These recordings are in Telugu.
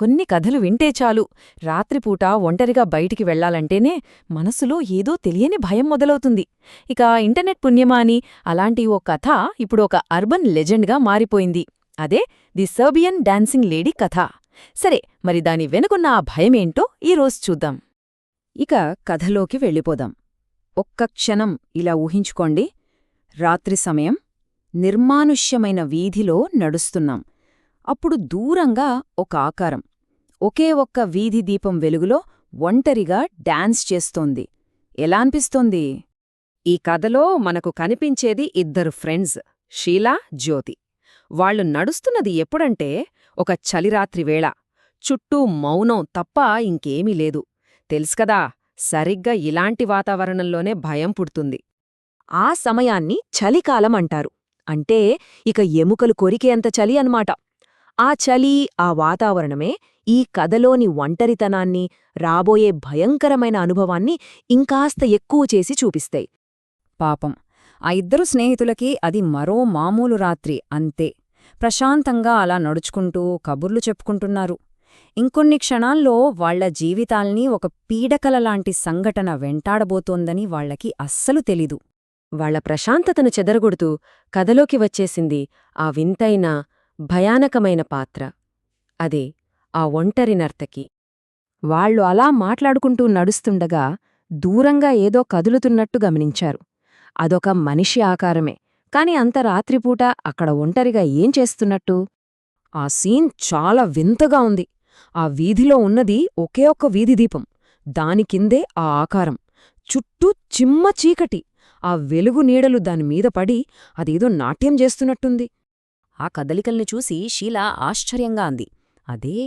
కొన్ని కథలు వింటే చాలు రాత్రిపూట ఒంటరిగా బయటికి వెళ్లాలంటేనే మనసులో ఏదో తెలియని భయం మొదలవుతుంది. ఇక ఇంటర్నెట్ పుణ్యమా అని అలాంటి ఓ కథ ఇప్పుడు ఒక అర్బన్ లెజెండ్గా మారిపోయింది. అదే ది సర్బియన్ డాన్సింగ్ లేడీ కథ. సరే, మరి దాని వెనుకున్న ఆ భయమేంటో ఈరోజు చూద్దాం. ఇక కథలోకి వెళ్ళిపోదాం. ఒక్క క్షణం ఇలా ఊహించుకోండి. రాత్రి సమయం, నిర్మానుష్యమైన వీధిలో నడుస్తున్నాం. అప్పుడు దూరంగా ఒక ఆకారం ఒకే ఒక్క వీధి దీపం వెలుగులో ఒంటరిగా డాన్స్ చేస్తోంది. ఎలా అనిపిస్తోంది? ఈ కథలో మనకు కనిపించేది ఇద్దరు ఫ్రెండ్స్, షీలా, జ్యోతి. వాళ్లు నడుస్తున్నది ఎప్పుడంటే ఒక చలిరాత్రి వేళ. చుట్టూ మౌనం తప్ప ఇంకేమీ లేదు. తెలుసుకదా, సరిగ్గా ఇలాంటి వాతావరణంలోనే భయం పుడుతుంది. ఆ సమయాన్ని చలికాలం అంటారు. అంటే ఇక ఎముకలు కొరికేంత చలి అన్నమాట. ఆ చలి, ఆ వాతావరణమే ఈ కథలోని ఒంటరితనాన్ని, రాబోయే భయంకరమైన అనుభవాన్ని ఇంకాస్త ఎక్కువ చేసి చూపిస్తాయి. పాపం, ఆ ఇద్దరు స్నేహితులకి అది మరో మామూలు రాత్రి అంతే. ప్రశాంతంగా అలా నడుచుకుంటూ కబుర్లు చెప్పుకుంటున్నారు. ఇంకొన్ని క్షణాల్లో వాళ్ల జీవితాల్ని ఒక పీడకలలాంటి సంఘటన వెంటాడబోతోందని వాళ్లకి అస్సలు తెలీదు. వాళ్ల ప్రశాంతతను చెదరగొడుతూ కథలోకి వచ్చేసింది ఆ వింతైన, భయానకమైన పాత్ర. అదే ఆ ఒంటరి నర్తకి. వాళ్లు అలా మాట్లాడుకుంటూ నడుస్తుండగా దూరంగా ఏదో కదులుతున్నట్టు గమనించారు. అదొక మనిషి ఆకారమే, కాని అంత రాత్రిపూట అక్కడ ఒంటరిగా ఏం చేస్తున్నట్టు? ఆ సీన్ చాలా వింతగా ఉంది. ఆ వీధిలో ఉన్నది ఒకే ఒక్క వీధిదీపం. దానికిందే ఆ ఆకారం. చుట్టూ చిమ్మ చీకటి. ఆ వెలుగు నీడలు దానిమీద పడి అదేదో నాట్యం చేస్తున్నట్టుంది. ఆ కదలికల్ని చూసి షీలా ఆశ్చర్యంగా అంది. అదే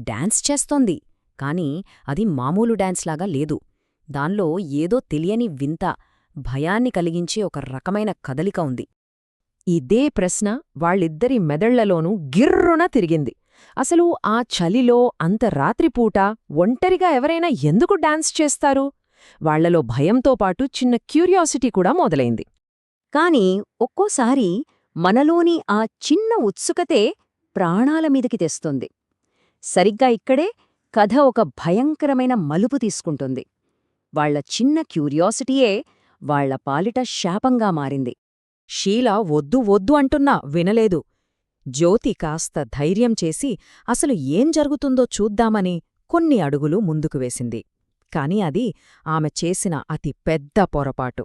డాన్స్ చేస్తోంది, కాని అది మామూలు డాన్స్లాగా లేదు. దానిలో ఏదో తెలియని వింత, భయాన్ని కలిగించే ఒక రకమైన కదలిక ఉంది. ఇదే ప్రశ్న వాళ్ళిద్దరి మెదళ్లలోనూ గిర్రున తిరిగింది. అసలు ఆ చలిలో అంత రాత్రిపూట ఒంటరిగా ఎవరైనా ఎందుకు డాన్స్ చేస్తారు? వాళ్లలో భయంతో పాటు చిన్న క్యూరియాసిటీ కూడా మొదలైంది. కాని ఒక్కోసారి మనలోని ఆ చిన్న ఉత్సుకతే ప్రాణాల మీదికి తెస్తుంది. సరిగ్గా ఇక్కడే కథ ఒక భయంకరమైన మలుపు తీసుకుంటుంది. వాళ్ల చిన్న క్యూరియాసిటీయే వాళ్ల పాలిట శాపంగా మారింది. షీలా వద్దు వద్దు అంటున్నా వినలేదు. జ్యోతి కాస్త ధైర్యం చేసి అసలు ఏం జరుగుతుందో చూద్దామని కొన్ని అడుగులు ముందుకు వేసింది. కాని అది ఆమె చేసిన అతి పెద్ద పొరపాటు.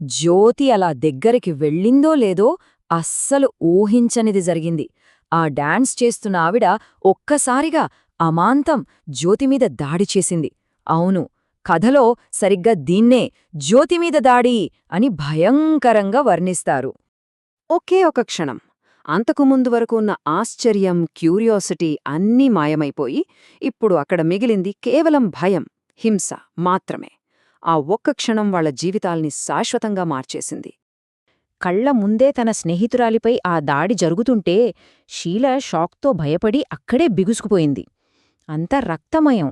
జ్యోతి అలా దగ్గరికి వెళ్ళిందో లేదో అస్సలు ఊహించనిది జరిగింది. ఆ డాన్స్ చేస్తున్న ఆవిడ ఒక్కసారిగా అమాంతం జ్యోతిమీద దాడి చేసింది. అవును, కథలో సరిగ్గా దీన్నే జ్యోతిమీద దాడి అని భయంకరంగా వర్ణిస్తారు. ఒకే ఒక క్షణం, అంతకుముందు వరకు ఉన్న ఆశ్చర్యం, క్యూరియాసిటీ అన్నీ మాయమైపోయి ఇప్పుడు అక్కడ మిగిలింది కేవలం భయం, హింస మాత్రమే. ఆ ఒక్క క్షణం వాళ్ల జీవితాల్ని శాశ్వతంగా మార్చేసింది. కళ్ల ముందే తన స్నేహితురాలిపై ఆ దాడి జరుగుతుంటే షీల షాక్తో భయపడి అక్కడే బిగుసుకుపోయింది. అంతా రక్తమయం.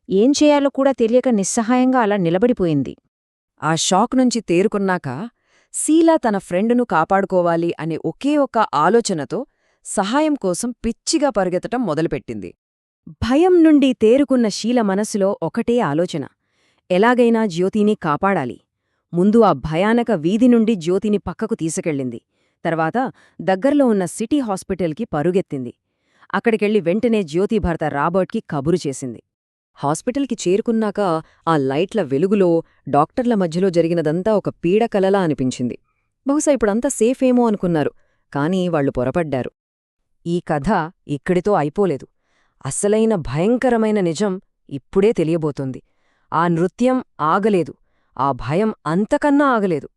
ఏం చేయాలో కూడా తెలియక నిస్సహాయంగా అలా నిలబడిపోయింది. ఆ షాక్ నుంచి తేరుకున్నాక శీల తన ఫ్రెండును కాపాడుకోవాలి అనే ఒకే ఒక్క ఆలోచనతో సహాయం కోసం పిచ్చిగా పరుగెత్తటం మొదలుపెట్టింది. భయం నుండి తేరుకున్న షీల మనసులో ఒకటే ఆలోచన: ఎలాగైనా జ్యోతిని కాపాడాలి. ముందు ఆ భయానక వీధి నుండి జ్యోతిని పక్కకు తీసుకెళ్ళింది. తర్వాత దగ్గర్లో ఉన్న సిటీ హాస్పిటల్కి పరుగెత్తింది. అక్కడికెళ్లి వెంటనే జ్యోతి భర్త రాబర్ట్కి కబురు చేసింది. హాస్పిటల్కి చేరుకున్నాక ఆ లైట్ల వెలుగులో డాక్టర్ల మధ్యలో జరిగినదంతా ఒక పీడకలలా అనిపించింది. బహుశా ఇప్పుడంతా సేఫేమో అనుకున్నారు, కానీ వాళ్లు పొరపడ్డారు. ఈ కథ ఇక్కడితో అయిపోలేదు. అసలైన భయంకరమైన నిజం ఇప్పుడే తెలియబోతోంది. ఆ నృత్యం ఆగలేదు. ఆ భయం అంతకన్నా ఆగలేదు.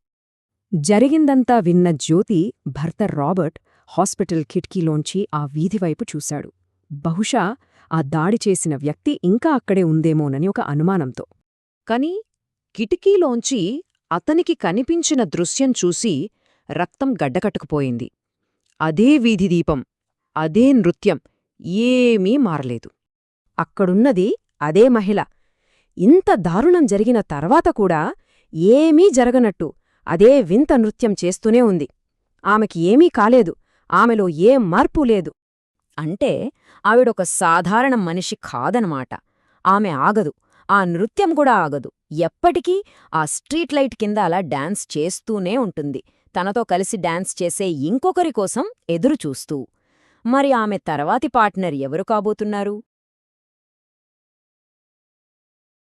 జరిగిందంతా విన్న జ్యోతి భర్త రాబర్ట్ హాస్పిటల్ కిటికీలోంచి ఆ వీధివైపు చూశాడు. బహుశా ఆ దాడి చేసిన వ్యక్తి ఇంకా అక్కడే ఉందేమోనని ఒక అనుమానంతో. కాని కిటికీలోంచి అతనికి కనిపించిన దృశ్యం చూసి రక్తం గడ్డకట్టుకుపోయింది. అదే వీధిదీపం, అదే నృత్యం, ఏమీ మారలేదు. అక్కడున్నది అదే మహిళ. ఇంత దారుణం జరిగిన తర్వాత కూడా ఏమీ జరగనట్టు అదే వింత నృత్యం చేస్తూనే ఉంది. ఆమెకి ఏమీ కాలేదు. ఆమెలో ఏ మార్పు లేదు. అంటే ఆవిడొక సాధారణ మనిషి కాదనమాట. ఆమె ఆగదు. ఆ నృత్యం కూడా ఆగదు. ఎప్పటికీ ఆ స్ట్రీట్ లైట్ కింద అలా డాన్స్ చేస్తూనే ఉంటుంది, తనతో కలిసి డాన్స్ చేసే ఇంకొకరి కోసం ఎదురుచూస్తూ. మరి ఆమె తర్వాతి పార్ట్నర్ ఎవరు కాబోతున్నారు?